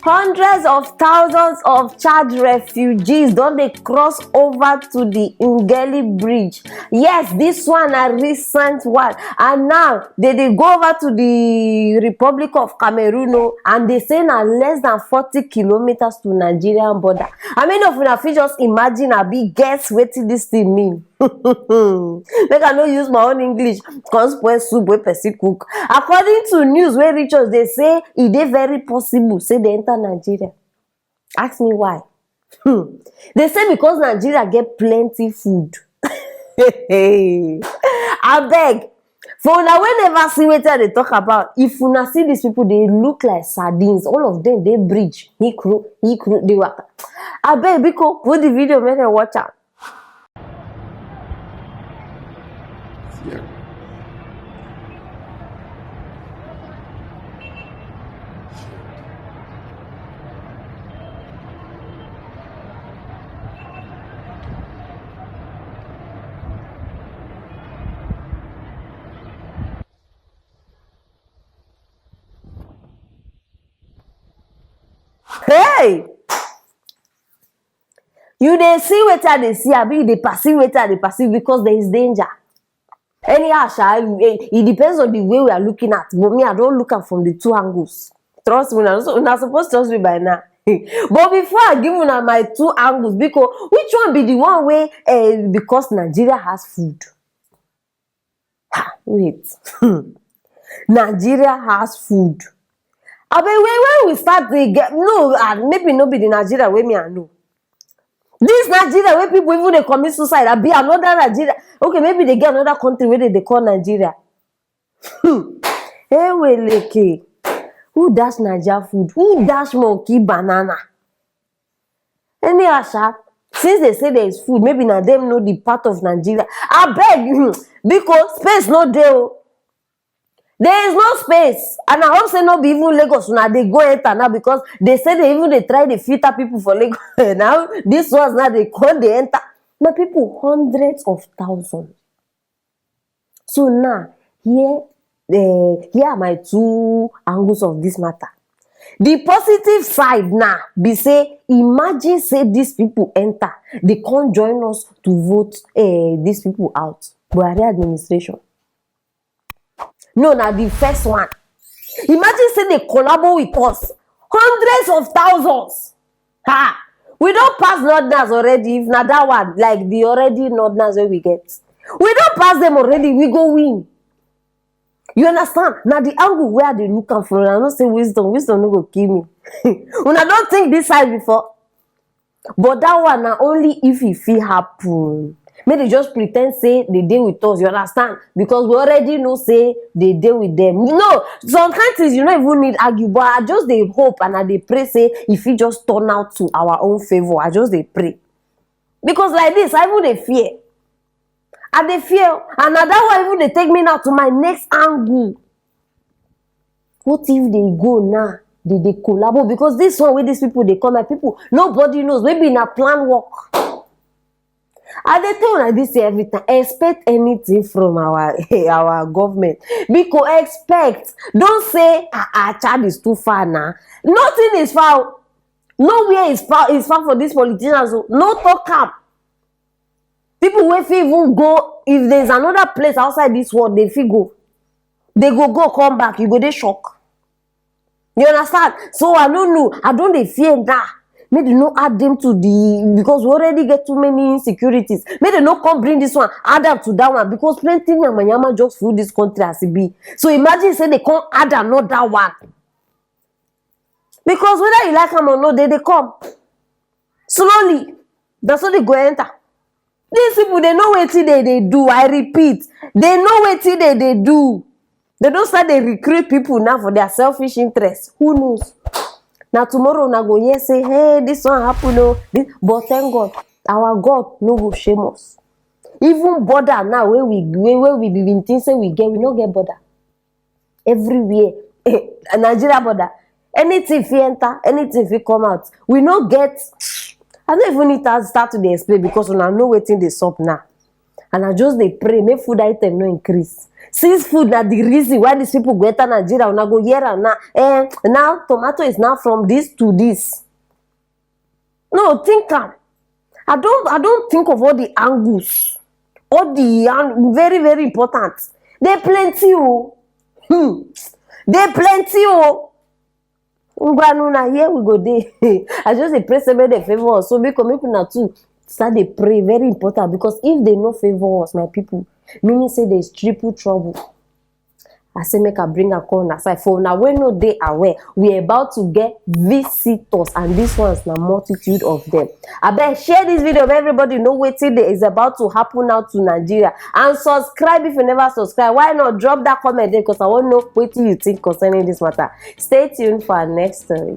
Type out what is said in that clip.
Hundreds of thousands of Chad refugees don dey cross over to the Ngeli bridge. Yes, this one a recent one, and now they dey go over to the Republic of Cameroon, and they say na less than 40 kilometers to Nigerian border. I mean, if una fit just imagine abi guess wetin this thing mean. Make I no use my own English come spoil soup wey person cook. According to news wey reach us, they say e dey very possible say they enter Nigeria. Ask me why. They say because Nigeria get plenty food. Abeg, for una wey never see wetin I dey talk about, if una see these people, they look like sardines. All of them dey bridge, hikru, dey waka. Abeg, biko put the video make dem watch am. Hey, you dey see wetin I dey see, abi you dey perceive wetin I dey perceive, because there is danger. Anyhow, it depends on the way we are looking at, but me, I don't look at from the two angles. Trust me, una supposed to trust me by now. But before I give una my two angles, because which one be the one way? Because Nigeria has food. Wait, Nigeria has food. I mean, when we start to get maybe no be the Nigeria way me I know. This Nigeria where people even they commit suicide, I be another Nigeria. Okay, maybe they get another country where they call Nigeria. Hey, leke. Who dash Nigeria food? Who dash monkey banana? Anyhow, since they say there is food, maybe now them know the part of Nigeria. I beg, because space no there. There is no space, and I hope say no be even Lagos now they go enter now, because they say they try to filter people for Lagos. Now this ones now they call they enter. My people, hundreds of thousands. So now here are my two angles of this matter. The positive side now be say, imagine say these people enter, they can't join us to vote these people out. Buhari administration. No, now the first one. Imagine say they collaborate with us. Hundreds of thousands. Ha! We don't pass Northerners already. If not that one, like the already Northerners where we get. We don't pass them already, we go win. You understand? Now the angle where they look from, I don't say wisdom no go kill me. When I don't think this side before. But that one now only if it happen. May they just pretend say they deal with us, you understand? Because we already know say they deal with them. No, some countries you don't even need argue, but I just they hope and I they pray say if it just turn out to our own favor, I just they pray. Because like this, I even they fear. And they fear. And that one even they take me now to my next angle. What if they go now? They collaborate? Because this one with these people, they come, my people, nobody knows. Maybe in a plan work. And they tell like this every time, expect anything from our government. Because expect, don't say our child is too far now. Nothing is far. Nowhere is far for these politicians. No talk up. People will even go, if there's another place outside this world, they feel go. They go come back, you go they shock. You understand? So I don't know. I don't they fear that. May they not add them to the, because we already get too many insecurities. May they not come bring this one, add them to that one, because plenty of just through this country as it be. So imagine say they can't add another one. Because whether you like them or not, they come. Slowly. That's how they go enter. These people, they know what they do. I repeat. They know what they do. They don't start to recruit people now for their selfish interests. Who knows? Now tomorrow na go here say, hey, this one happen, oh. But thank God, our God no go shame us. Even border now, where we been think say we no get border. Everywhere, Nigeria border. Anything if you enter, anything if you come out, we no get. I don't even need to start to explain because we know waiting the sup now. And I just dey pray make food item no increase. Since food na the reason why these people go enter Nigeria, una go hear am now. Now tomato is now from this to this. No, think am. I don't think of all the angles. All the very, very important. They plenty, oh. They plenty, oh. Ngwanuna, here we go dey. I just dey pray say make dem favor us. So make una too start dey pray. Very important, because if they no favor us, my people, meaning say there is triple trouble. I say make I bring a corner aside for now. When no dey aware, we about to get visitors, and this one's na multitude of them. Abeg share this video, make everybody know wetin is about to happen now to Nigeria, and subscribe if you never subscribe. Why not drop that comment there, because I want to know wetin you think concerning this matter. Stay tuned for our next story.